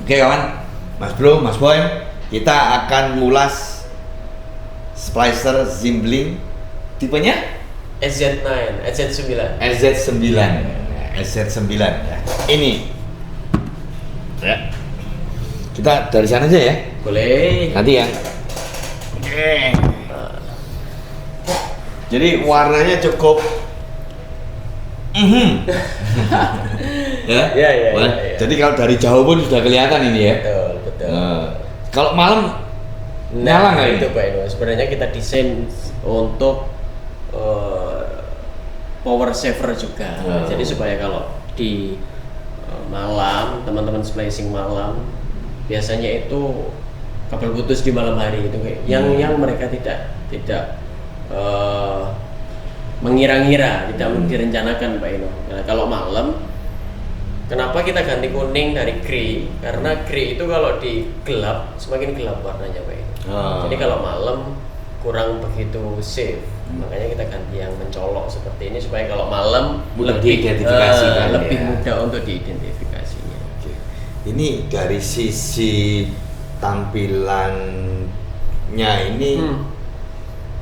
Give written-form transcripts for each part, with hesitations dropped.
Oke kawan, Mas Bro, Mas Boy, kita akan ngulas splicer Zimbling tipenya SZ9, SZ9. SZ9 ya. Ini ya. Kita dari sana aja ya. Boleh. Nanti ya. Oke. Jadi warnanya cukup ya. Ya. Jadi kalau dari jauh pun sudah kelihatan ini ya. Betul. Kalau malam nyala nggak itu ini? Pak Eno. Sebenarnya kita desain untuk power saver juga. Jadi supaya kalau di malam, teman-teman splicing malam, biasanya itu kabel putus di malam hari itu kayak yang mereka tidak mengira-ngira, tidak direncanakan Pak Eno. Nah, kalau malam, kenapa kita ganti kuning dari grey? Karena grey itu kalau di gelap semakin gelap warnanya Pak Eno. Jadi kalau malam kurang begitu safe. Makanya kita ganti yang mencolok seperti ini supaya kalau malam Mudah lebih diidentifikasikan lebih ya. mudah untuk diidentifikasinya. Oke. Ini dari sisi tampilannya ini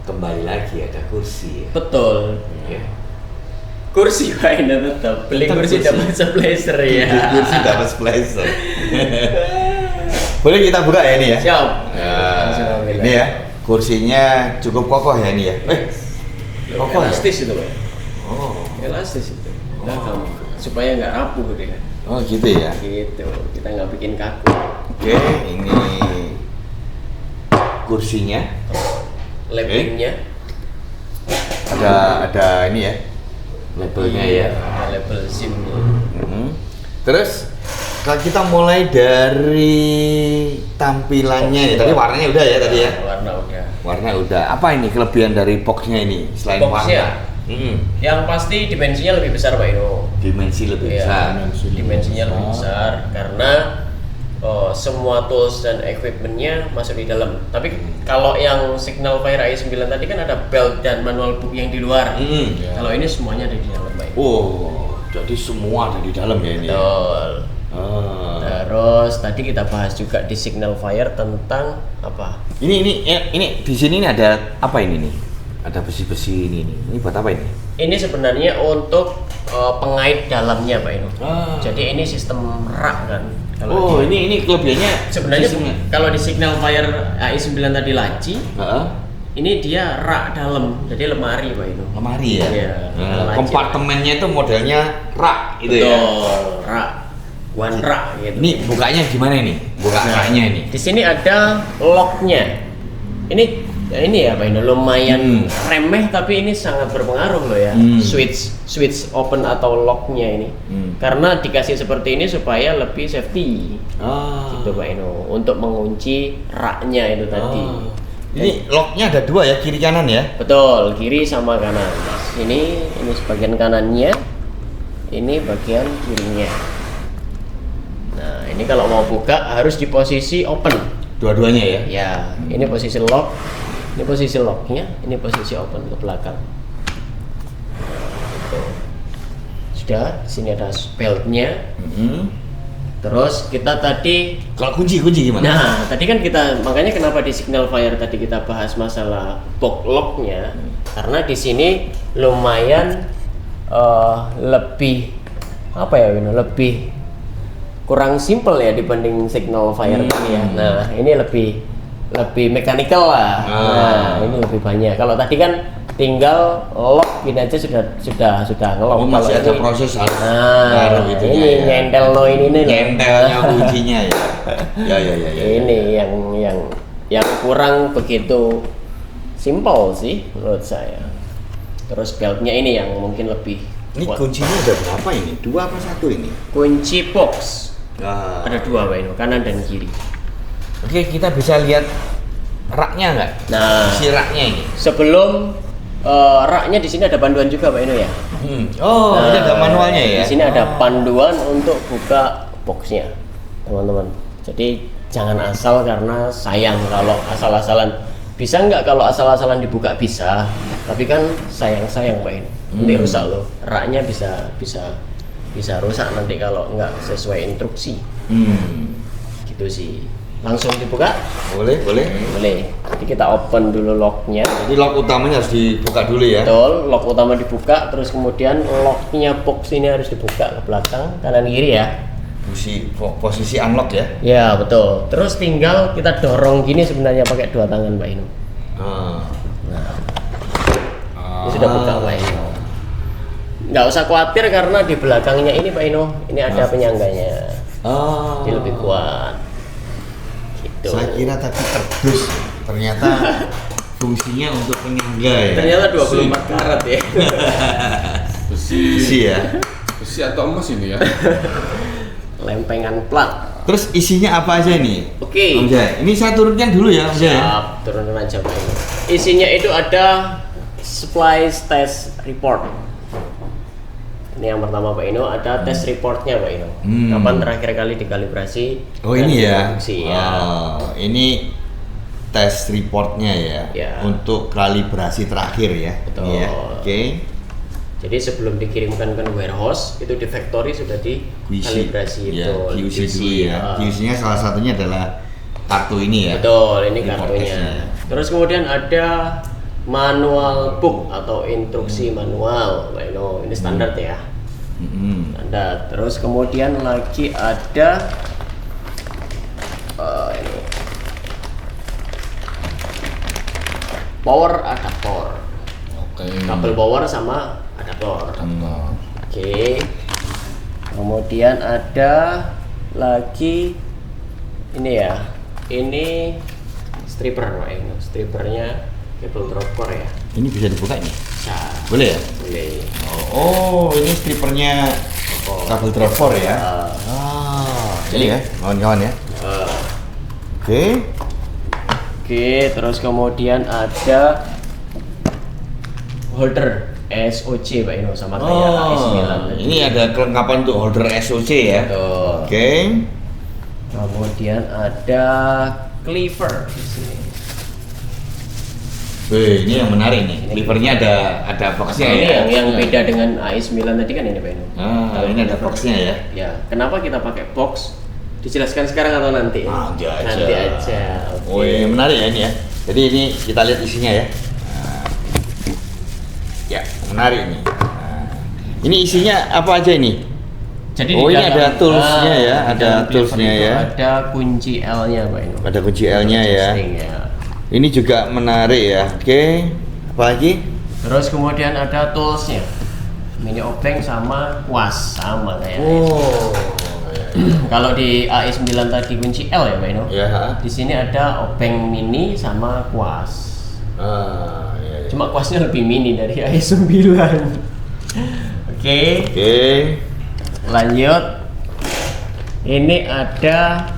kembali lagi ada kursi ya. Betul. Ya. Kursi Pak Eno tetap. Beli Tetap kursi kursi. dapat splicer ya. Kursi dapat splicer. Boleh kita buka ya ini ya? Siap. Nah, ini ya. Kursinya cukup kokoh ya ini ya. Kokoh ya? Elastis itu Pak. Oh. Elastis itu. Nah, kamu supaya nggak rapuh dia. Oh gitu ya. Gitu. Kita nggak bikin kaku. Oke, ini kursinya. Labelnya. Ada ini ya. Labelnya ya. Ada label SIM-nya. Terus kalau kita mulai dari tampilannya nih, tadi warnanya udah ya tadi ya. Warna udah. Apa ini kelebihan dari boxnya ini selain Boxnya? warna? Yang pasti dimensinya lebih besar Pak Eno. Dimensi lebih Iya, besar. dimensinya lebih besar karena semua tools dan equipmentnya masuk di dalam. Tapi kalau yang Signal Fire i9 tadi kan ada belt dan manual book yang di luar. Kalau ini semuanya ada di dalam Pak Eno. Oh, jadi semua ada di dalam ya ini. Betul. Terus tadi kita bahas juga di Signal Fire tentang apa? Ini di sini ini ada apa ini nih? Ada besi-besi ini nih. Ini buat apa ini? Ini sebenarnya untuk pengait dalamnya Pak Eno. Jadi ini sistem rak kan. Oh, ini kelebihannya sebenarnya sistemnya. kalau di Signal Fire i9 tadi laci, ini dia rak dalam, jadi lemari Pak Eno. Lemari ya? Iya. Kompartemennya itu modelnya rak gitu ya? Betul, rak. One rak gitu. Ini bukanya gimana ini? Buka raknya ini? Di sini ada locknya. Ini ya Pak Eno, lumayan remeh tapi ini sangat berpengaruh loh ya. Switch open atau locknya ini. Karena dikasih seperti ini supaya lebih safety. Gitu Pak Eno, untuk mengunci raknya itu tadi. Ini locknya ada dua ya, kiri kanan ya? Betul, kiri sama kanan. Ini bagian kanannya, ini bagian kirinya. Nah, ini kalau mau buka harus di posisi open. Dua-duanya ya? Ya, ini posisi lock, ini posisi locknya, ini posisi open ke belakang. Gitu. Sudah, sini ada beltnya. Terus kita tadi kalau kunci gimana? Nah, tadi kan kita makanya kenapa di Signal Fire tadi kita bahas masalah box locknya, karena di sini lumayan lebih apa ya, lebih kurang simple ya dibanding Signal Fire tadi ya. Nah, ini lebih mechanical lah. Nah, ini lebih banyak. Kalau tadi kan tinggal lock gini aja sudah ngelock. Masih ada proses harus gitu ini ya. nyentel lo ini nih. Nyentelnya kuncinya ya. Ya. Ini yang kurang begitu simple sih menurut saya. Terus beltnya ini yang mungkin lebih Ini kuat. kuncinya ada berapa ini? Dua apa satu ini? Kunci box. Ada dua Pak Eno, kanan dan kiri. Oke, kita bisa lihat raknya nggak? Nah, Si raknya ini. sebelum raknya di sini ada panduan juga Pak Eno ya. Oh, ini ada manualnya ya? Di sini ada panduan untuk buka boxnya, teman-teman. Jadi jangan asal, karena sayang kalau asal-asalan. Bisa nggak kalau asal-asalan dibuka? Bisa, tapi kan sayang Pak Eno. Nanti rusak loh. Raknya bisa rusak nanti kalau nggak sesuai instruksi. Gitu sih. Langsung dibuka? Boleh. Boleh. Jadi kita open dulu locknya. Jadi lock utamanya harus dibuka dulu ya. Betul, lock utama dibuka, terus kemudian locknya box ini harus dibuka ke belakang, kanan kiri ya. Posisi unlock ya. Ya betul. Terus tinggal kita dorong gini sebenarnya pakai dua tangan Pak Ino. Ini sudah buka Pak Ino. Nggak usah khawatir karena di belakangnya ini Pak Ino, ini ada penyangganya. Ini lebih kuat. Gitu. Saya kira tadi kardus, ternyata fungsinya untuk penyangga ya. Ternyata 24 karat ya. Besi ya. Besi atau emas ini ya? Lempengan plat. Terus isinya apa aja ini? Oke. Om Jaya, ini saya turunkan dulu ya Om Jaya. Siap, turunkan aja Pak Ino. Isinya itu ada supply test report. Ini yang pertama Pak Ino, ada test reportnya Pak Ino. Kapan terakhir kali dikalibrasi? Oh ini ya. Fungsi, ya. Ini test reportnya ya. Untuk kalibrasi terakhir ya. Betul. Ya. Oke. Jadi sebelum dikirimkan ke warehouse itu di factory sudah dikalibrasi ya, QC dulu ya. QC-nya salah satunya adalah kartu ini ya. Betul, ini kartunya. Terus kemudian ada manual book atau instruksi manual, ini standar ya. Standar. Terus kemudian lagi ada ini power adaptor. Kabel power sama adaptor. Oke. Kemudian ada lagi ini ya. Ini stripper, Pak Ino. Strippernya cable drop core ya. Ini bisa dibuka ini? Bisa. Boleh ya? Boleh. Oh, ini strippernya kabel dropper ya? Ini ya, kawan-kawan ya. Oke. Oke, terus kemudian ada holder SOC Pak Ino sama kayak AI9 tadi. Ini ada kelengkapan untuk holder SOC ya. Betul. Oke. Kemudian ada cleaver di sini. Wih, ini yang menarik nih. Cleavernya ada boxnya Ini ya. yang beda dengan AI9 tadi kan ini Pak Ino. Ini ada boxnya ya. Ya, kenapa kita pakai box? Dijelaskan sekarang atau nanti? Nanti aja. Nanti aja. Oh, ini menarik ya ini ya. Jadi ini kita lihat isinya ya. Ya, menarik nih. Ini isinya apa aja ini? Jadi ini dalam, ada toolsnya ya, ada toolsnya ya. Ada kunci L-nya Pak Ino. Ada kunci L-nya ya. Ya. Ini juga menarik ya. Oke. Apa lagi? Terus kemudian ada toolsnya. Mini obeng sama kuas sama kayak. Kalau di AI9 tadi kunci L ya Pak Ino. Ya. Di sini ada obeng mini sama kuas. Iya. Cuma kuasnya lebih mini dari AI9. Oke. Lanjut. Ini ada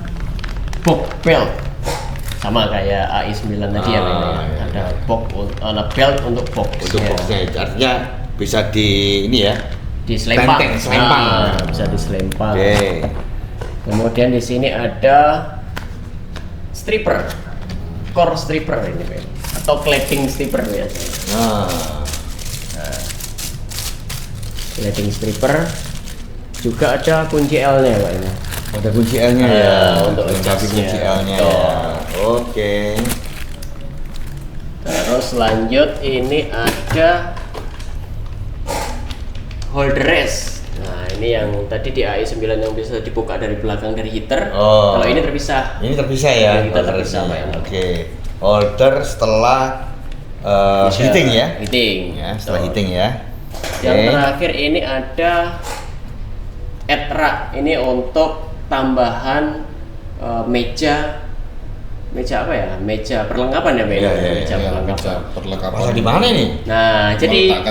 box belt. Sama kayak AI9 tadi ya Pak Ino. Ada box belt untuk box. Untuk boxnya artinya bisa di ini ya. Diselempang. Selempang. Bisa diselempang. Oke. Kemudian di sini ada stripper, core stripper ini Pak, atau cladding stripper biasanya. Cladding stripper. Juga ada kunci L-nya Pak ini. Ada kunci L-nya ya. Untuk lengkapi kunci L-nya ya. Oke. Terus lanjut ini ada holder rest. Nah ini yang tadi di AI9 yang bisa dibuka dari belakang dari heater. Kalau ini terpisah. Ini terpisah ya. Kita terpisah Pak. Oke. Holder setelah heating ya. Heating. Ya, setelah heating ya. Yang terakhir ini ada add rack. Ini untuk tambahan meja apa ya? Meja perlengkapan ya, Pak? Meja perlengkapan. Masa di mana nih? Nah, jadi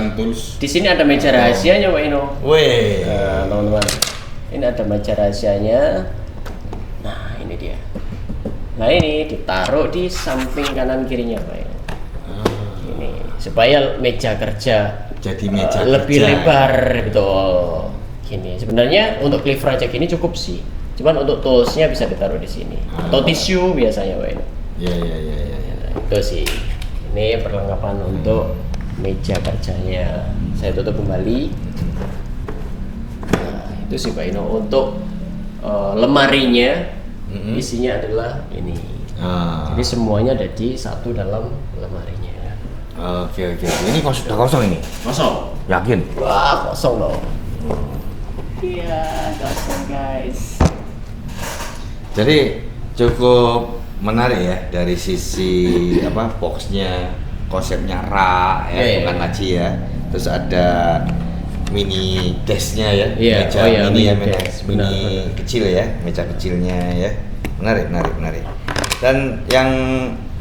di sini ada meja rahasianya, Pak Ino. Wih. Nah, teman-teman. Ini ada meja rahasianya. Nah, ini dia. Nah, ini ditaruh di samping kanan kirinya, Pak Ino. Ini supaya meja kerja jadi meja lebih kerja. Lebar, betul. Gini, sebenarnya untuk cleaver aja gini cukup sih. Cuman untuk toolsnya bisa ditaruh di sini atau tisu biasanya Pak. Iya. Itu sih. Ini perlengkapan untuk meja kerjanya. Saya tutup kembali. Nah, itu sih Pak Ino untuk lemarinya. isinya adalah ini. Jadi semuanya ada di satu dalam lemarinya. Oke. Ini sudah kosong ini? Kosong. Yakin? Wah, kosong dong. Iya, kosong guys. Jadi cukup menarik ya dari sisi boxnya, konsepnya rak ya, bukan laci ya. Terus ada mini desknya ya, meja mini kecil ya, meja kecilnya ya. Menarik. Dan yang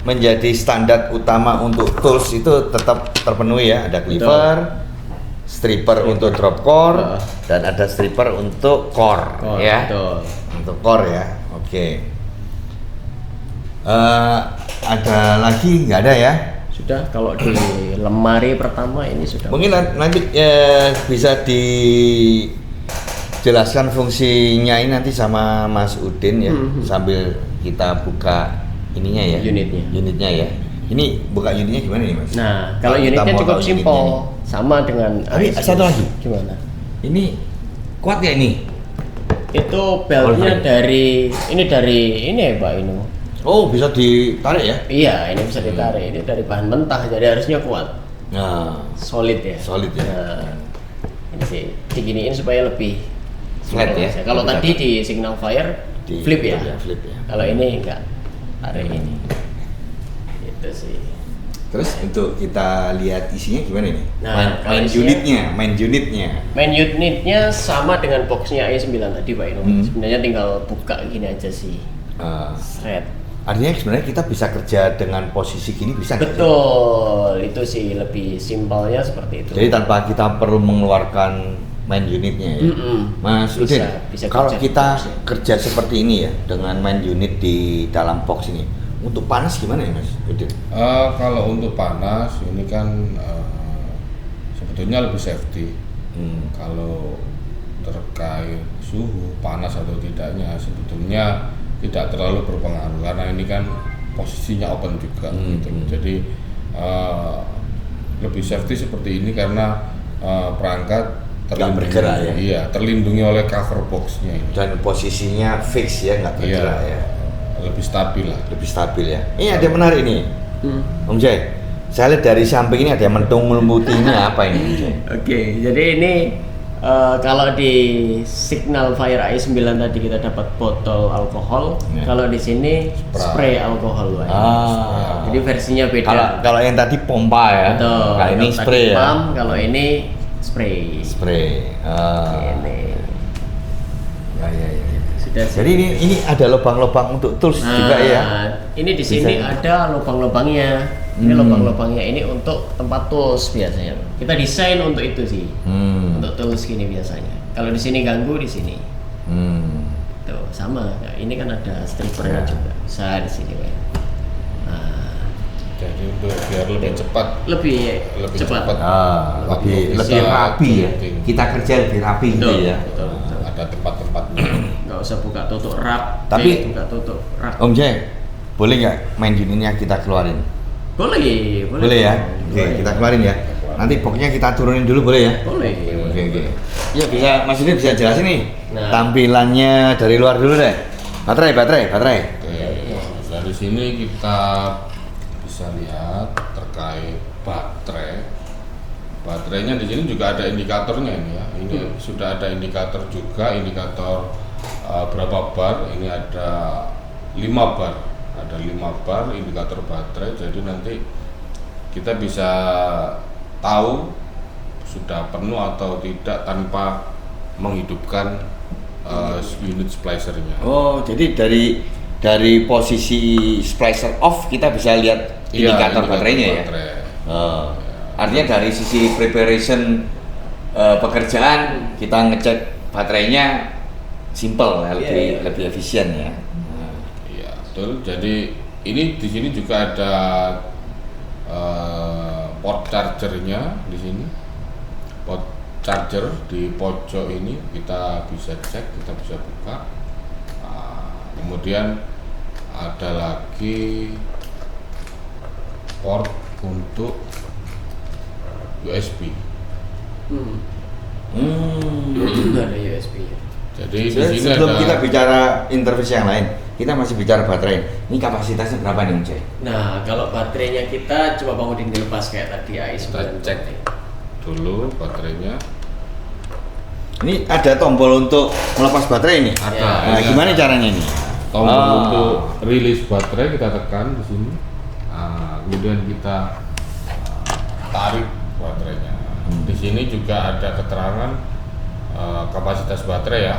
menjadi standar utama untuk tools itu tetap terpenuhi ya, ada cleaver, stripper untuk drop core, dan ada stripper untuk core ya. Betul. Untuk core ya. Oke. Ada lagi nggak ada ya? Sudah, kalau di lemari pertama ini sudah. Mungkin nanti bisa dijelaskan fungsinya ini nanti sama Mas Udin ya, sambil kita buka ininya ya. Unitnya ya. Ini buka unitnya gimana nih Mas? Nah, kalau unitnya cukup simpel, sama dengan. Tapi satu lagi. Gimana? Ini kuat ya ini? Itu beltnya dari ini ya Pak Inu. Oh, bisa ditarik ya? Iya, ini bisa ditarik. Ini dari bahan mentah, jadi harusnya kuat. Nah, solid ya. Nah, ini sih diginiin supaya lebih flat ya. Kalau tadi di Signal Fire di flip ya. Kalau ini enggak, tarik ini. Itu sih. Terus untuk kita lihat isinya gimana nih? Nah, main unitnya. Main unitnya sama dengan boxnya i9 tadi Pak Inu. Sebenarnya tinggal buka gini aja sih. Thread. Artinya sebenarnya kita bisa kerja dengan posisi gini bisa nggak? Betul, itu sih lebih simpelnya seperti itu. Jadi tanpa kita perlu mengeluarkan main unitnya ya. Mas Udin, kalau kita kerja seperti ini ya dengan main unit di dalam box ini, untuk panas gimana ya Mas Udin? Kalau untuk panas ini kan sebetulnya lebih safety. Kalau terkait suhu panas atau tidaknya sebetulnya tidak terlalu berpengaruh karena ini kan posisinya open juga gitu. Jadi lebih safety seperti ini karena perangkat bergerak ya. Iya, terlindungi oleh cover boxnya ini. Dan posisinya fix ya, nggak bergerak ya. Lebih stabil lah. Lebih stabil ya. Ini ada yang menarik nih, Om Jai. Saya lihat dari samping ini ada yang mentung putih ini apa ini, Om Jai? Oke, jadi ini kalau di Signal Fire i9 tadi kita dapat botol alkohol, kalau di sini spray alkohol. Jadi versinya beda. Kalau yang tadi pompa ya, kalau ini spray ya. Kalau ini spray. Ini. Ya. Sudah. Jadi ini ada lubang-lubang untuk tools juga ya. Ini di sini ada lubang-lubangnya. Ini lubang-lubangnya ini untuk tempat tools biasanya. Kita desain untuk itu sih. Untuk tools gini biasanya. Kalau di sini ganggu di sini. Tuh sama. Nah, ini kan ada strippernya juga. Bisa di sini, Pak. Jadi untuk biar lebih cepat. Lebih cepat. Lebih rapi ya. Kita kerja lebih rapi gitu ya. Betul. Ada tempat-tempatnya. Nggak usah buka tutup rak. Tapi buka tutup rak. Om Jai, boleh nggak main unitnya kita keluarin? Boleh ya. Oke, kita keluarin ya. Nanti boxnya kita turunin dulu boleh ya? Boleh. Oke. Ya bisa, Mas Udin bisa jelasin nih tampilannya dari luar dulu deh. Baterai. Dari sini kita bisa lihat terkait baterai. Baterainya di sini juga ada indikatornya ini ya. Ini sudah ada indikator juga, indikator berapa bar. Ini ada 5 bar. Ada 5 bar indikator baterai, jadi nanti kita bisa tahu sudah penuh atau tidak tanpa menghidupkan unit splicernya. Oh, jadi dari posisi splicer off kita bisa lihat indikator baterainya ya. Artinya dari sisi preparation pekerjaan kita ngecek baterainya simple, lebih efisien ya. Betul. Jadi ini di sini juga ada port chargernya di sini. Port charger di pojok ini kita bisa cek, kita bisa buka. Kemudian ada lagi port untuk USB. Juga ada USB. Jadi di sini sebelum ada. kita bicara interface yang lain, kita masih bicara baterai. Ini kapasitasnya berapa nih, Om Jai? Nah, kalau baterainya kita coba bangunin dilepas kayak tadi Kita AI9. cek dulu baterainya. Ini ada tombol untuk melepas baterai ini. Ada. Nah, ini gimana ada caranya ini? tombol Ah. untuk rilis baterai, kita tekan di sini. Nah, kemudian kita tarik baterainya. Di sini juga ada keterangan kapasitas baterai ya.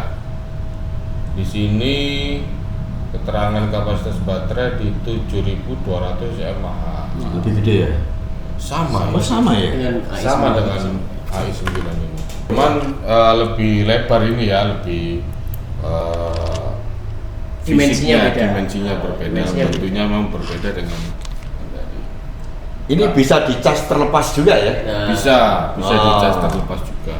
Di sini keterangan kapasitas baterai di 7200 mAh. Lebih gede ya? Sama. Oh, sama ya? Dengan AI9. Sama dengan AI9 ini. Cuman lebih lebar ini ya, lebih Dimensinya fisiknya, beda. dimensinya berbeda. Dimensinya Tentunya memang berbeda dengan tadi. Ini bisa dicas terlepas juga ya? Nah, Bisa Oh. dicas terlepas juga.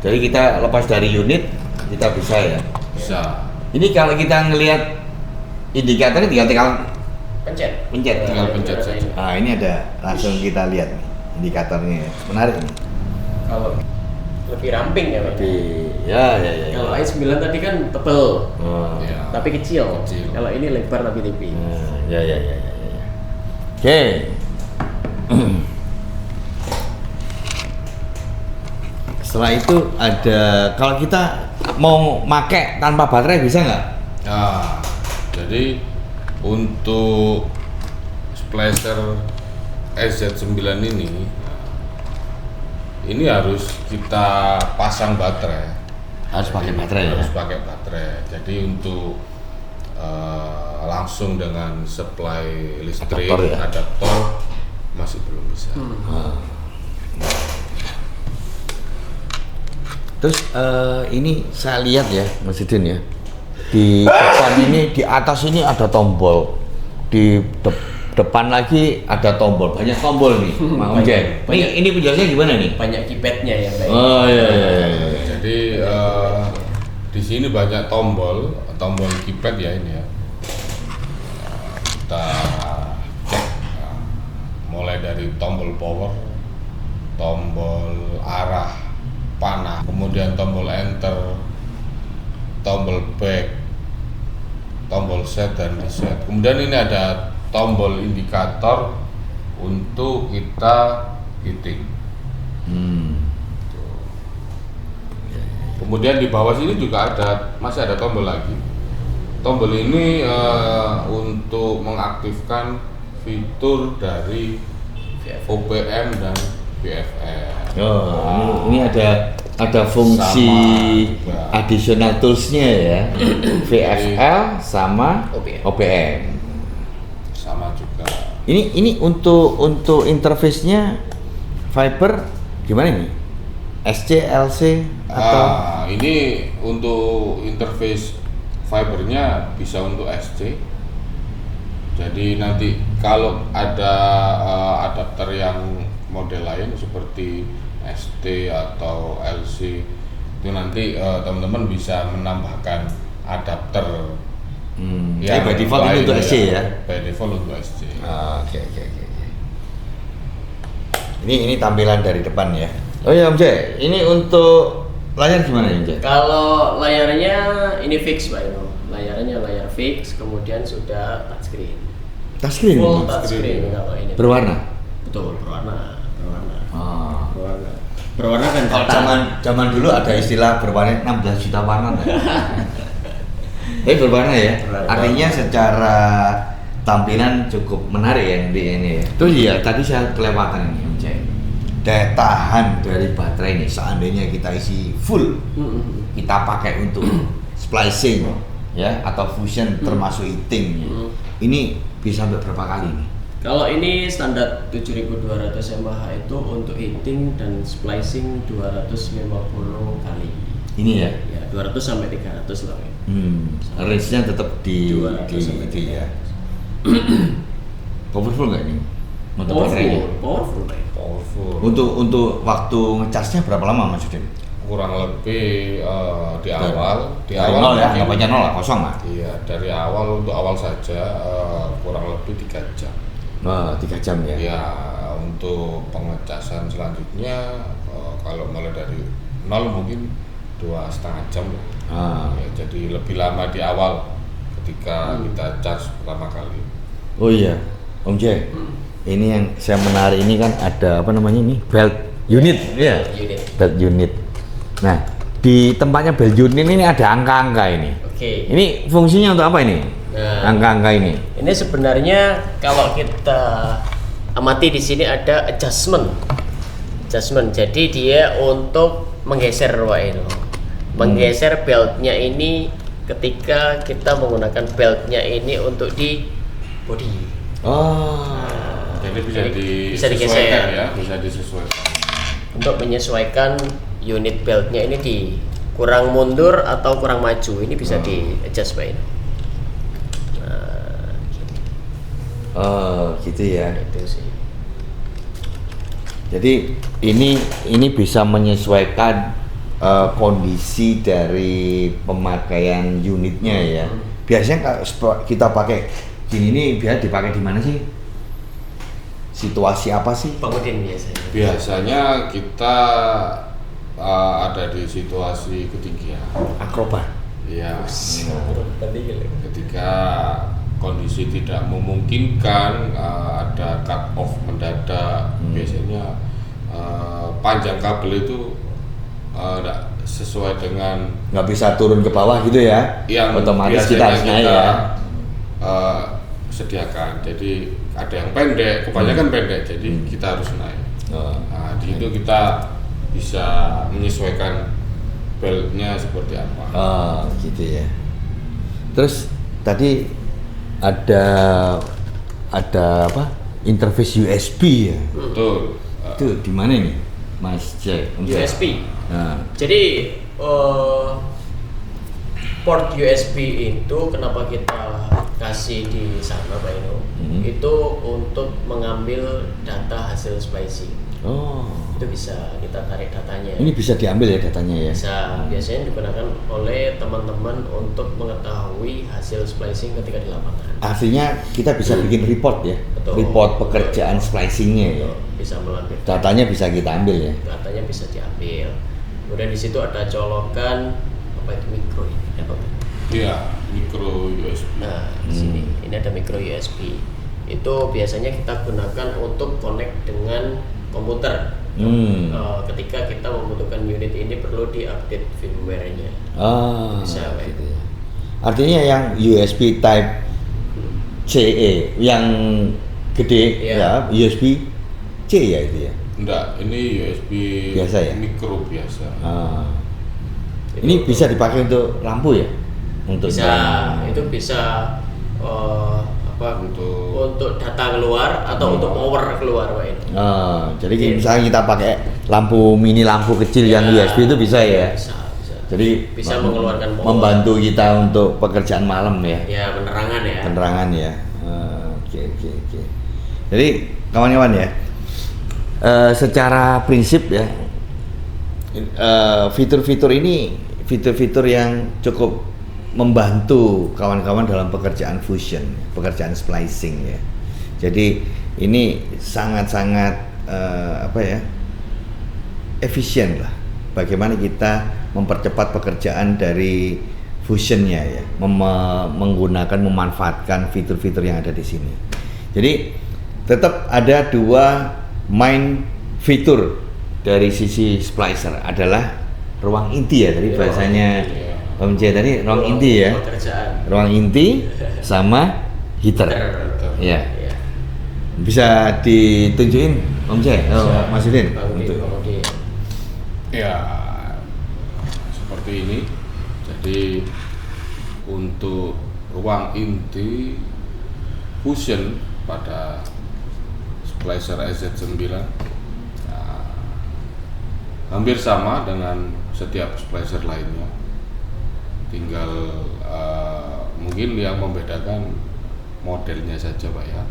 Jadi kita lepas dari unit, kita bisa ya? Bisa. Ini kalau kita ngelihat indikatornya tinggal pencet. pencet. Tinggal pencet saja. Nah, ini ada, langsung kita lihat nih indikatornya. Menarik nih. Kalau lebih ramping ya, Pak. Ya. Kalau AI9 tadi kan tebel, Oh. Ya. tapi kecil. Kecil. Kalau ini lebar tapi tipis. Ya. Oke. Setelah itu ada, kalau kita mau pakai tanpa baterai bisa nggak? Nah, jadi untuk Splacer SZ9 ini harus kita pasang baterai. Harus pakai baterai ya? Harus pakai baterai. Jadi untuk langsung dengan supply listrik Adaptor ya? adaptor masih belum bisa. Terus ini saya lihat ya, Mas Idin ya, di depan ini, di atas ini ada tombol, di depan lagi ada tombol, banyak tombol nih, Mang Ojek. Ini penjelasannya gimana nih? Banyak keypadnya ya, Pak. Oh iya. Jadi di sini banyak tombol keypad ya ini ya. Kita cek mulai dari tombol power, tombol arah panah, kemudian tombol enter, tombol back, tombol set dan reset. Kemudian ini ada tombol indikator untuk kita heating. Kemudian di bawah sini juga masih ada tombol lagi. Tombol ini untuk mengaktifkan fitur dari OPM dan VFM. Oh, ini ada fungsi Sama. additional toolsnya ya, VFL sama OPM. OPM. Sama juga. Ini untuk interface-nya Viper gimana nih? SC, LC atau Ini untuk interface fibernya bisa untuk SC. Jadi nanti kalau ada adapter yang model lain seperti ST atau LC, itu nanti teman-teman bisa menambahkan adapter. by default ini lain untuk SC ya? By default untuk SC. Oke. Ini tampilan dari depan ya. Oh ya Om Jai, ini untuk layar gimana Om Jai? Kalau layarnya ini fix, Pak. Layarnya layar fix, kemudian sudah touchscreen. Touchscreen? Full touchscreen kalau ini. Berwarna? Betul, berwarna. Oh. Berwarna kan Kalau zaman dulu ada istilah berwarna 16 juta warna. Tapi berwarna ya. Berwarna. Artinya secara tampilan cukup menarik ya di ini ya. Terus ya tadi saya kelewatan ini Om Jai. Daya tahan dari baterai ini seandainya kita isi full, kita pakai untuk splicing ya atau fusion termasuk heating. Ini bisa sampai berapa kali nih? Kalau ini standar 7200 mAh itu untuk heating dan splicing 250 kali. Ini ya. Ya, 200 sampai 300 lah. Ya. Range-nya tetap di 200 sampai itu ya. Powerful nggak ini? Untuk baterainya? Powerful, Pak. Powerful. Untuk waktu ngecasnya berapa lama Mas Udin? Kurang lebih di awal Dari nol ya, mungkin- ngapainnya nol lah, kosong lah. Iya, dari awal untuk awal saja kurang lebih 3 jam. Wah, 3 jam ya. Ya, untuk pengecasan selanjutnya kalau mulai dari nol mungkin 2,5 jam lah. Ah. Ya, jadi lebih lama di awal ketika kita charge pertama kali. Oh iya, Om J. Ini yang saya menarik ini kan ada apa namanya ini belt unit ya. Unit. Belt unit. Nah, di tempatnya belt unit ini ada angka-angka ini. Oke. Ini fungsinya untuk apa ini? Nah, Angka-angka ini. ini sebenarnya kalau kita amati di sini ada adjustment. Jadi dia untuk menggeser Pak Eno. Menggeser beltnya ini ketika kita menggunakan beltnya ini untuk di body. Oh. Jadi bisa digeser ya, bisa disesuaikan. Untuk menyesuaikan unit beltnya ini di kurang mundur atau kurang maju, ini bisa di adjust Pak Eno. Nah, Oh, gitu ya. itu sih. Jadi ini bisa menyesuaikan kondisi dari pemakaian unitnya ya. Biasanya kalau kita pakai gini ini biasa dipakai di mana sih? Situasi apa sih? Pengudin biasanya. Biasanya kita ada di situasi ketinggian. Akrobat. Ya, Tadi ketika kondisi tidak memungkinkan, ada cut off mendadak, biasanya panjang kabel itu tidak sesuai dengan Nggak bisa turun ke bawah gitu ya? yang Otomatis kita biasanya harus naik ya. Sediakan. Jadi ada yang pendek, kebanyakan pendek, jadi kita harus naik. Oh. Nah, di situ kita bisa menyesuaikan beltnya seperti apa. Oh, gitu ya. Terus tadi ada apa? Interface USB ya. Betul. Itu di mana ini, Mas J? USB. Nah, Jadi port USB itu kenapa kita kasih di sana Pak Eno? Itu untuk mengambil data hasil splicing. oh, Itu bisa kita tarik datanya. ini bisa diambil ya datanya ya? Bisa biasanya digunakan oleh teman-teman untuk mengetahui hasil splicing ketika di lapangan. Artinya kita bisa bikin report ya? Betul. Report pekerjaan splicingnya ya? Bisa melampirkan. Datanya bisa kita ambil ya? Datanya bisa diambil. Kemudian di situ ada colokan apa itu mikro ini? Apa itu? Iya, micro USB. Nah, di sini ini ada micro USB. Itu biasanya kita gunakan untuk connect dengan komputer. Ketika kita membutuhkan unit ini perlu diupdate firmware-nya. Ah, Bisa, Pak. gitu ya. Artinya yang USB Type CE yang gede ya, USB C ya itu ya. Enggak, ini USB Biasa ya? mikro biasa. Ah. Itu Ini bisa dipakai untuk lampu ya? Untuk bisa terang. itu bisa untuk data keluar atau untuk power keluar Pak ini. Jadi misalnya kita pakai lampu mini, lampu kecil yang USB itu bisa ya? Bisa. Jadi Bisa mengeluarkan power. membantu kita untuk pekerjaan malam ya? Ya, penerangan ya. Penerangan ya. Oke. Jadi kawan-kawan ya, secara prinsip ya, fitur-fitur ini fitur-fitur yang cukup membantu kawan-kawan dalam pekerjaan fusion, pekerjaan splicing ya. Jadi ini sangat-sangat efisien lah. Bagaimana kita mempercepat pekerjaan dari fusionnya ya, menggunakan, memanfaatkan fitur-fitur yang ada di sini. Jadi tetap ada dua main fitur dari sisi splicer, adalah ruang inti ya tadi bahasanya Om J tadi, ruang inti ya, Pekerjaan. ruang inti sama heater. Ya, bisa ditunjukin Om J, Mas Udin untuk. Ya, seperti ini. Jadi untuk ruang inti fusion pada splicer SZ9 hampir sama dengan setiap splicer lainnya. Tinggal mungkin yang membedakan modelnya saja Pak ya.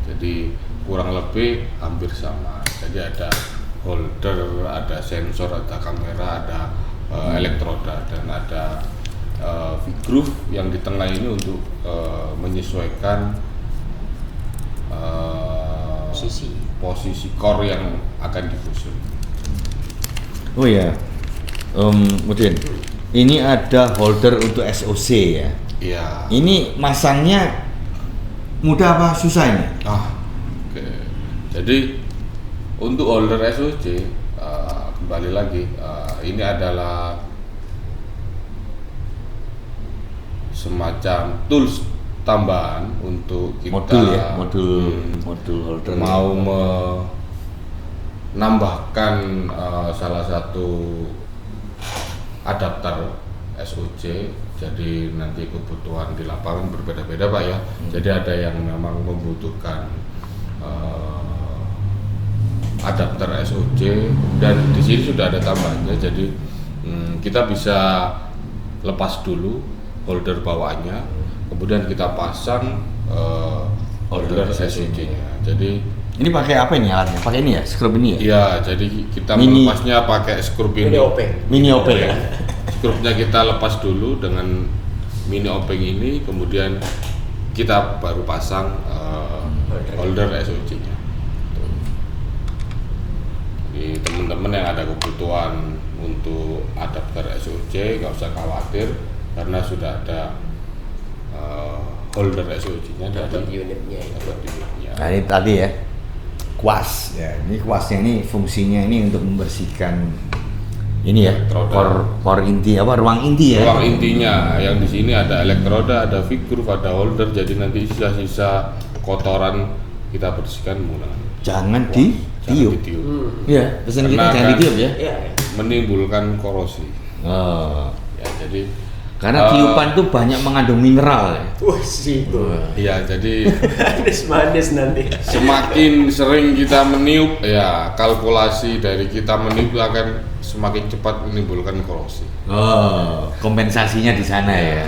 Jadi kurang lebih hampir sama. Jadi ada holder, ada sensor, ada kamera, ada elektroda, dan ada V-groove yang di tengah ini untuk menyesuaikan posisi core yang akan difusion. Oh ya, Udin, ini ada holder untuk SOC ya. Iya. Ini masangnya mudah apa susah ini? Oke. Jadi untuk holder SOC kembali lagi ini adalah semacam tools tambahan untuk kita modul holder. mau menambahkan salah satu adapter SOC. Jadi nanti kebutuhan di lapangan berbeda-beda Pak ya. Jadi ada yang memang membutuhkan adapter SOC dan di sini sudah ada tambahannya. Jadi kita bisa lepas dulu holder bawaannya, kemudian kita pasang holder SOC-nya. Jadi ini pakai apa ini alatnya? Pakai ini ya, skrup ini ya? iya, jadi kita Mini- melepasnya pakai skrup ini. Mini openg ya. Skrupnya kita lepas dulu dengan mini openg ini, kemudian kita baru pasang holder SOC-nya. Jadi teman-teman yang ada kebutuhan untuk adapter SOC nggak usah khawatir karena sudah ada holder SOC-nya Dapat dari unitnya itu. dapat unitnya. Nah ini tadi ya, kuas ya. Ini kuasnya ini fungsinya ini untuk membersihkan ini ya, Elektroda. core inti apa ruang inti ya. Ruang intinya yang di sini ada elektroda, ada V-groove, ada holder. Jadi nanti sisa-sisa kotoran kita bersihkan menggunakan. Jangan Jangan ditiup. ditiup. Iya, pesan kita Karena jangan kan- ditiup ya. Iya. Menimbulkan korosi. Oh. Ya, jadi Karena tiupan tuh banyak mengandung mineral ya. Wah sih itu. iya, jadi Manis nanti. semakin sering kita meniup, ya kalkulasi dari kita meniup akan semakin cepat menimbulkan korosi. Oh, kompensasinya di sana ya.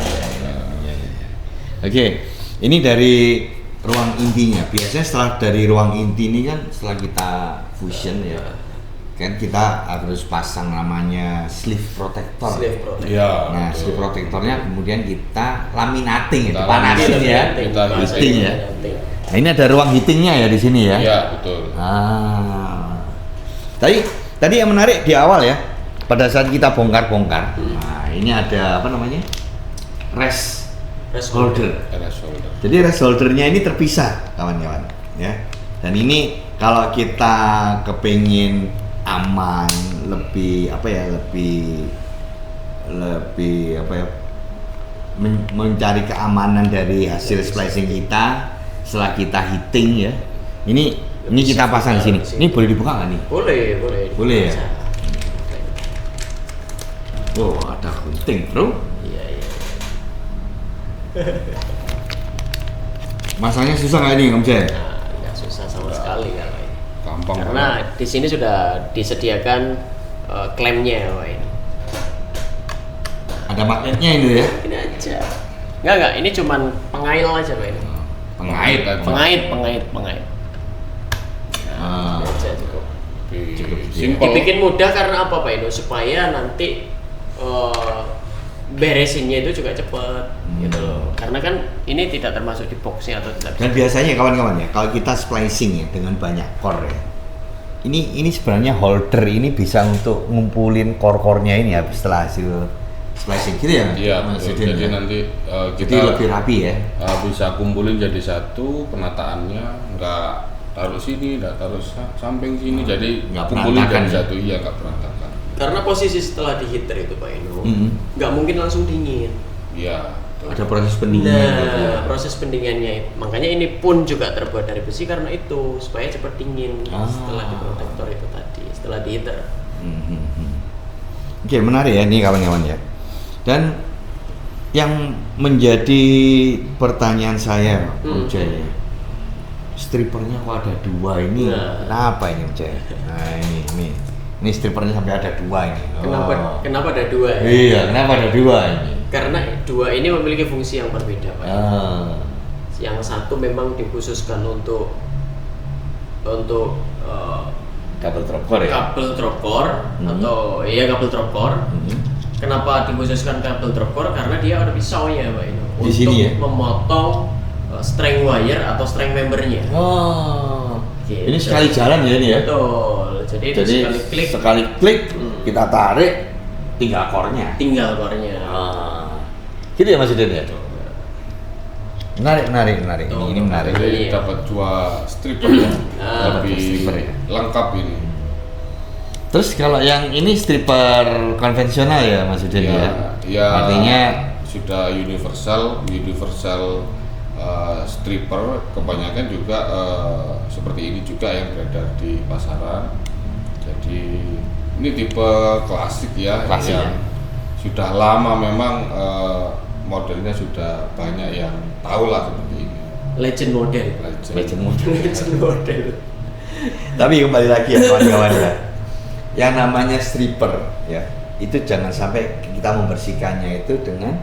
Oke, ini dari ruang intinya. Biasanya setelah dari ruang inti ini kan setelah kita fusion ya, kan kita harus pasang namanya sleeve protector. Sleeve protector. Iya. Nah, betul. sleeve protectornya kemudian kita laminating, Kita panasin laminating. ya, Kita heating ya. Heating. Nah, ini ada ruang heatingnya ya di sini ya. Iya, betul. Tadi yang menarik di awal ya, pada saat kita bongkar-bongkar. Nah, ini ada apa namanya? Rest holder. RS holder. Jadi rest holdernya ini terpisah, kawan-kawan, ya. Dan ini kalau kita kepingin aman, lebih apa ya, lebih apa ya, mencari keamanan dari hasil splicing kita setelah kita heating ya. Ini kita pasang di sini. Ini boleh dibuka nggak nih? Boleh. Boleh ya? Bisa. Oh, ada gunting, bro. Iya. Masanya susah nggak ini, Om Jai? Nah, nggak susah sama sekali kalau ini. Gampang Karena di sini sudah disediakan klemnya, Pak ini. Ada magnetnya ini ya? Ini aja. Enggak, ini cuman pengail aja, Pak ini. Pengait. Pengait. Ah. Ini aja cukup. Cukup. Simpel. Dibikin mudah karena apa, Pak Ino? Supaya nanti beresinnya itu juga cepat gitu loh. Karena kan ini tidak termasuk di boxnya atau tidak. Dan biasanya kawan-kawan ya, kalau kita splicing ya dengan banyak core ya, ini sebenarnya holder ini bisa untuk ngumpulin core-core-nya ini ya setelah hasil splicing gitu ya? Iya, Mas betul. Yudin, Jadi ya? nanti Jadi kita lebih rapi ya. bisa kumpulin jadi satu, penataannya nggak taruh sini, nggak taruh samping sini, jadi Nggak kumpulin berantakan jadi ya? satu, iya nggak berantakan. Karena posisi setelah di heater itu, Pak Ino, nggak mungkin langsung dingin. Iya. Ada proses pendinginan gitu ya. Nah, proses pendinginannya, makanya ini pun juga terbuat dari besi karena itu supaya cepat dingin setelah di protektor itu tadi, setelah di heater. Oke, menarik ya ini kawan-kawan ya. Dan yang menjadi pertanyaan saya, Om Jai, strippernya kok ada dua ini? Nah. Kenapa ini, Om Jai? Nah ini strippernya sampai ada dua ini. Kenapa ada dua ya? Iya, kenapa ada dua ini? Karena dua ini memiliki fungsi yang berbeda, Pak. Yang satu memang dikhususkan untuk Double drop core ya. kabel drop core atau kabel drop core. Kenapa dikhususkan kabel drop core? Karena dia ada pisaunya, Pak Ino. Di sini ya? Memotong string wire atau string membernya. Oh, Gitu. ini sekali jalan ya ini ya. Betul. Jadi itu Jadi sekali klik kita tarik tinggal core-nya. tinggal core-nya. Gitu ya Mas Yudin ya? Menarik. Tuh. Ini menarik. Jadi Iya. dapat dua stripper ya, Dapat lebih dua stripper ya. lengkap ini. Terus kalau yang ini stripper konvensional ya Mas Udin ya? Ya, Artinya sudah universal stripper, kebanyakan juga seperti ini juga yang beredar di pasaran. Jadi ini tipe klasik ya, Klasik yang ya. sudah lama memang modelnya sudah banyak yang tahu lah seperti ini. Legend model. legend model. Legend model. Tapi kembali lagi ya kawan-kawan ya. Yang namanya stripper ya, itu jangan sampai kita membersihkannya itu dengan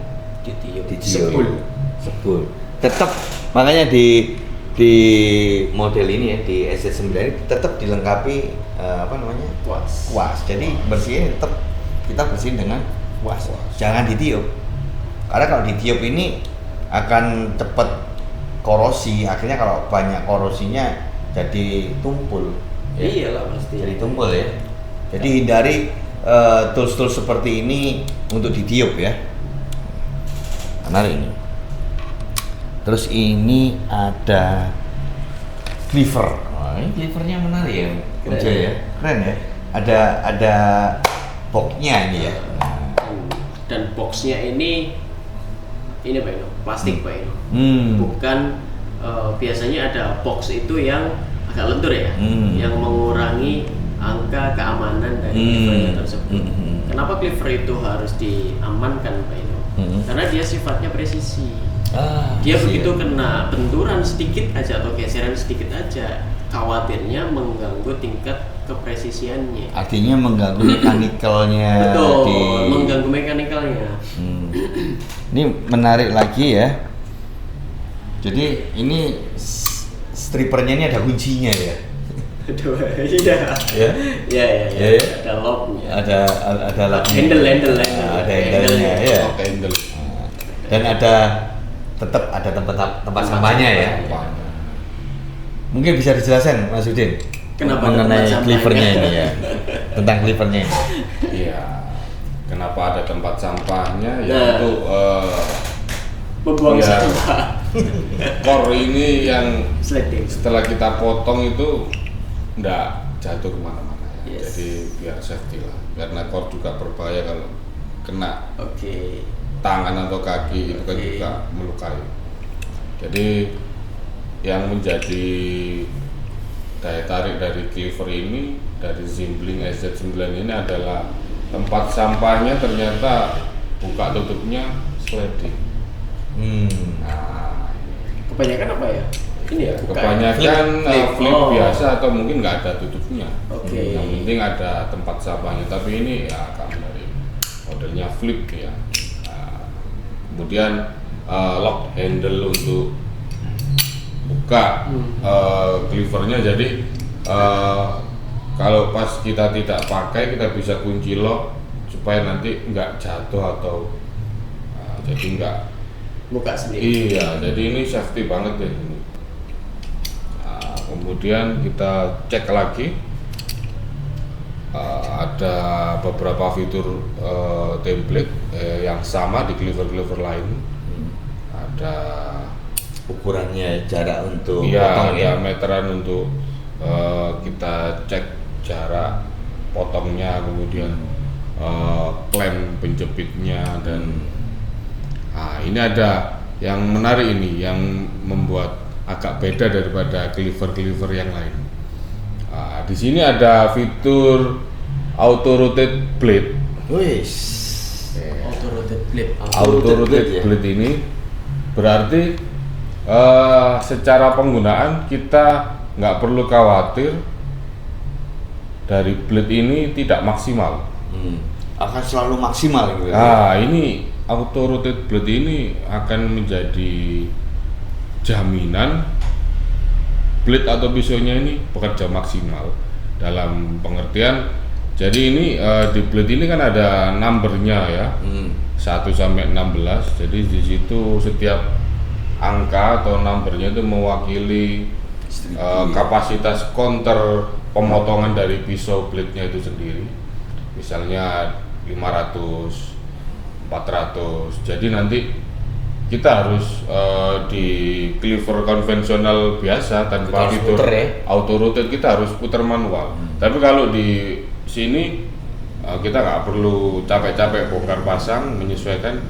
Ditiup. ditiup. Sebul. Tetap makanya di model ini ya, di SZ9 ini tetap dilengkapi kuas. Jadi bersihnya tetap kita bersihin dengan kuas. Jangan ditiup. Karena kalau ditiup ini akan cepat korosi. Akhirnya kalau banyak korosinya jadi tumpul. Ya. Iyalah pasti. Jadi tumpul ya. Jadi hindari tools-tools seperti ini untuk ditiup ya. Menarik ini. Terus ini ada cleaver. Wah, ini cleavernya menarik ya, Keren. Uja ya. Keren ya. Ada boxnya ini ya. Dan boxnya ini Pak Ino, plastik Pak Ino. Bukan biasanya ada box itu yang agak lentur ya, yang mengurangi angka keamanan dari cleavernya tersebut. Kenapa cleaver itu harus diamankan Pak Ino? Karena dia sifatnya presisi. Dia begitu kena benturan sedikit aja atau geseran sedikit aja, khawatirnya mengganggu tingkat kepresisiannya. Artinya mengganggu mechanical-nya. Betul, mengganggu mechanical-nya. Ini menarik lagi ya. Jadi ini strippernya ini ada kuncinya ya. Aduh, iya. Ya. Ya. Ya. Ada locknya. Ada locknya. Handle. Nah, ada handle-nya ya. Oke, handle. Dan tetap ada tempat sampahnya ya. Sampahnya. Mungkin bisa dijelaskan Mas Udin Kenapa ada mengenai tempat cleavernya sampahnya? ini ya. Tentang cleavernya ini. Iya. Kenapa ada tempat sampahnya? Ya Nah. untuk Membuang Iya. sampah. core ini yang Sliding. setelah kita potong itu nggak jatuh kemana-mana ya. Yes. Jadi biar safety lah. Karena core juga berbahaya kalau kena Oke. tangan atau kaki itu kan Oke. juga melukai. Jadi yang menjadi daya tarik dari cleaver ini, dari Zimbling SZ9 ini adalah tempat sampahnya ternyata buka tutupnya sliding. Nah, Kebanyakan apa ya? Ini ya. buka ya? kebanyakan flip Oh. biasa atau mungkin nggak ada tutupnya. Oke. Yang penting ada tempat sampahnya. Tapi ini ya kami dari modelnya flip ya. Nah, kemudian lock handle untuk buka cleavernya. Jadi kalau pas kita tidak pakai kita bisa kunci lock supaya nanti nggak jatuh atau jadi nggak. Buka sendiri. Iya, jadi ini safety banget ya ini. Nah, kemudian kita cek lagi, ada beberapa fitur template yang sama di cleaver lain. Ada Ukurannya, jarak untuk iya, potong ya. meteran untuk kita cek jarak potongnya, kemudian klem penjepitnya dan ini ada yang menarik ini yang membuat agak beda daripada cleaver yang lain. Di sini ada fitur auto rotate blade. Wis. Auto rotate blade. Auto rotate ya? blade ini berarti secara penggunaan kita nggak perlu khawatir dari blade ini tidak maksimal. Akan selalu maksimal gitu. Ini auto rotate blade ini akan menjadi jaminan blade atau pisaunya ini bekerja maksimal dalam pengertian. Jadi ini di blade ini kan ada numbernya ya, 1 sampai 16. Jadi di situ setiap angka atau numbernya itu mewakili kapasitas counter pemotongan dari pisau blade-nya itu sendiri. Misalnya 500, 400. Jadi nanti kita harus di cleaver konvensional biasa tanpa Harus fitur puter ya? auto rotate, kita harus putar manual. Tapi kalau di sini kita nggak perlu capek-capek bongkar pasang menyesuaikan,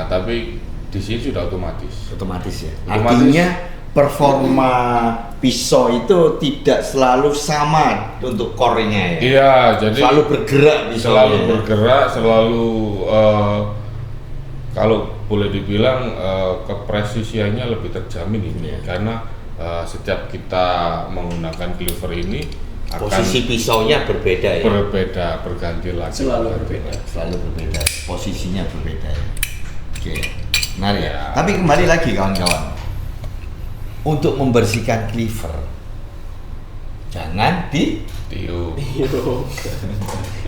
tapi di sini sudah otomatis. Otomatis ya. Otomatis. Artinya performa pisau itu tidak selalu sama untuk core-nya ya. Iya, jadi Selalu bergerak pisaunya. selalu bergerak, selalu kalau boleh dibilang kepresisiannya lebih terjamin ini, Iya. karena setiap kita menggunakan cleaver ini akan Posisi pisaunya berbeda ya. berbeda, berganti lagi. Selalu berbeda. Selalu berbeda. Posisinya berbeda ya. Oke. Menarik ya. Ya. Tapi kembali lagi kawan-kawan. Untuk membersihkan cleaver jangan di Tiup.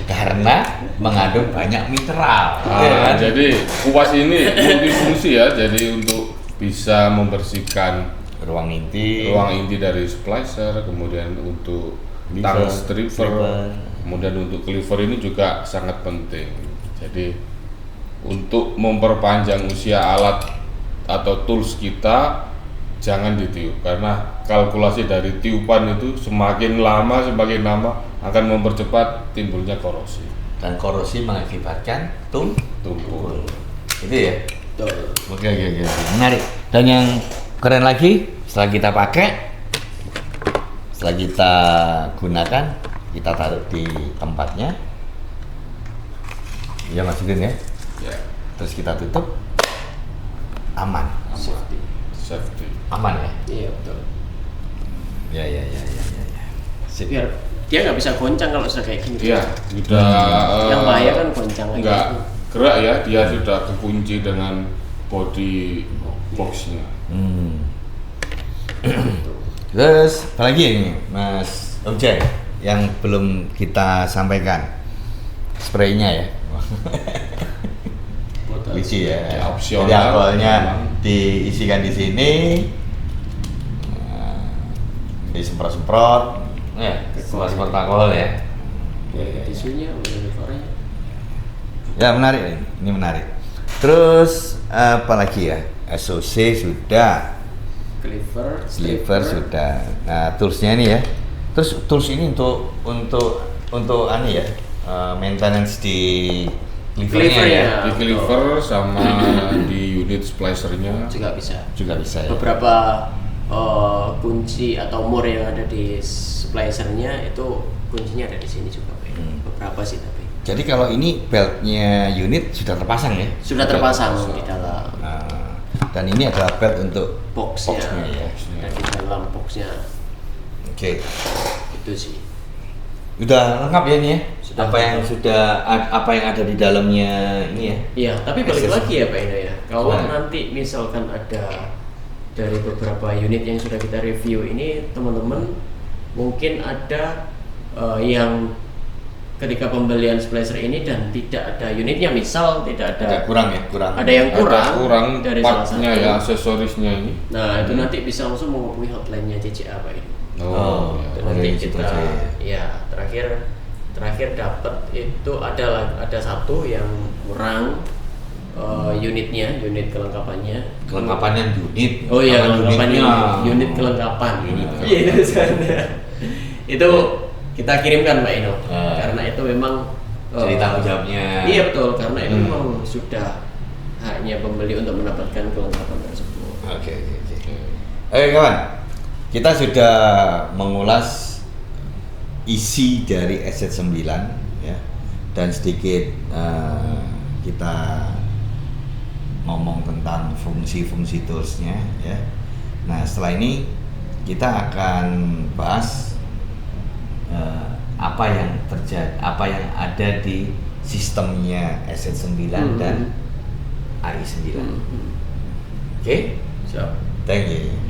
karena mengandung banyak mineral. ya kan? Jadi kuas ini multifungsi ya, jadi untuk bisa membersihkan ruang inti, ruang inti dari splicer, kemudian untuk Cleaver, tang stripper, stripper. kemudian untuk cleaver ini juga sangat penting. Jadi untuk memperpanjang usia alat atau tools kita jangan ditiup, karena kalkulasi dari tiupan itu semakin lama akan mempercepat timbulnya korosi. dan korosi mengakibatkan Tumpul. itu ya. Betul. Oke, menarik. Dan yang keren lagi, setelah kita pakai, setelah kita gunakan, kita taruh di tempatnya. Ya masukin ya. Ya, Terus kita tutup. Aman. safety. Aman ya. Iya betul. Ya. Sip. Biar dia nggak bisa goncang kalau sudah kayak gini. Iya, sudah Yang bahaya kan goncang aja. enggak gerak ya, dia sudah kekunci dengan body boxnya. Terus apa lagi ini Mas Om Jack yang belum kita sampaikan? Spraynya ya. Isi ya. Ya, opsional. Jadi alkoholnya Memang. diisikan di sini. Nah, disemprot-semprot. Ya, semprot alkohol ya. Tisunya, orangnya. Ya menarik nih. Ini menarik. Terus apa lagi ya? SOC sudah. Cleaver, Sliver sudah. Nah, toolsnya ini ya. Terus tools ini untuk anu ya, maintenance di cleavernya ya. Di cleaver sama di unit splicernya juga bisa. Juga bisa ya. Beberapa kunci atau more yang ada di splicernya itu kuncinya ada di sini juga, Pak. Beberapa sih tapi. Jadi kalau ini beltnya unit sudah terpasang ya. Sudah terpasang di dalam Nah, dan ini adalah belt untuk boxnya, boxnya ya. dan di dalam boxnya Oke. itu sih. Udah lengkap ya ini ya. Sudah Apa yang ada di dalamnya ini ya. Iya, tapi balik Access. lagi ya Pak Ino ya. Kalau Gimana? nanti misalkan ada dari beberapa unit yang sudah kita review ini, teman-teman mungkin ada yang ketika pembelian splicer ini dan tidak ada unitnya, misal tidak Ada ada kurang ya, kurang. ada yang kurang, ada kurang dari salah partnya satu. ya, aksesorisnya ini. Nah, itu nanti bisa langsung menghubungi hotline-nya CCA Pak Ino. Oh, Dan oh, nanti dari situ kita aja ya terakhir dapat itu ada satu yang kurang unit kelengkapannya. Kelengkapannya unit. Oh iya, Apa kelengkapan unitnya? unit kelengkapan. Unit Iya itu sana. Itu kita kirimkan Pak Ino. Ah. Karena itu memang Jadi tanggung jawabnya. Iya betul, karena itu memang sudah haknya pembeli untuk mendapatkan kelengkapan tersebut. Oke. Oke kawan, kita sudah mengulas isi dari S9 ya, dan sedikit kita ngomong tentang fungsi-fungsi toolsnya ya. Nah setelah ini kita akan bahas apa yang terjadi, apa yang ada di sistemnya S9 dan AI9. Oke, Siap. thank you.